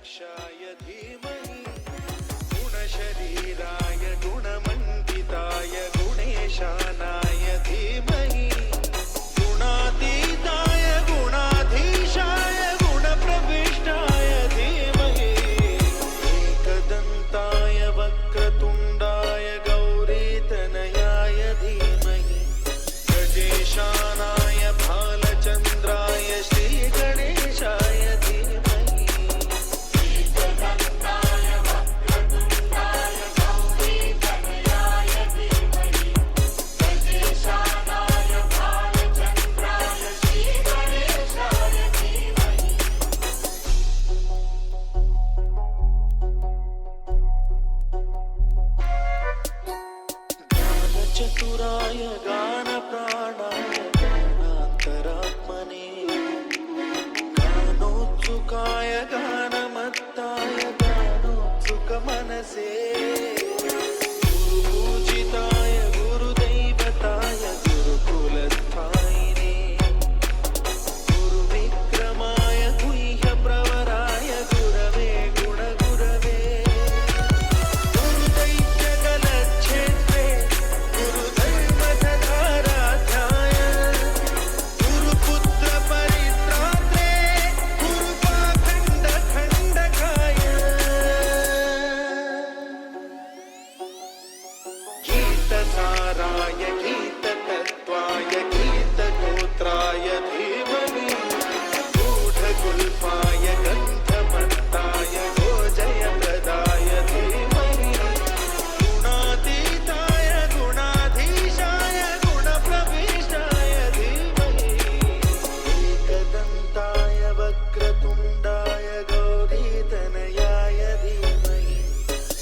गणाध्यक्षाय धीमहि गुणशरीराय गुणमण्डिताय गुणेशानाय धीमहि गुणातीताय गुणाधीशाय गुणप्रविष्टाय धीमहि एकदन्ताय वक्रतुण्डाय गौरीतनयाय धीमहि गजेशानाय भालचन्द्राय श्रीगणेशाय धीमहि एकदन्ताय वक्रतुण्डाय गौरीतनयाय धीमहि गजेशानाय भालचन्द्राय श्रीगणेशाय धीमहि ज्ञानचतुराय गानप्राणाय गानान्तरात्मने गानोत्सुकाय गानमत्ताय गानोत्सुकमनसे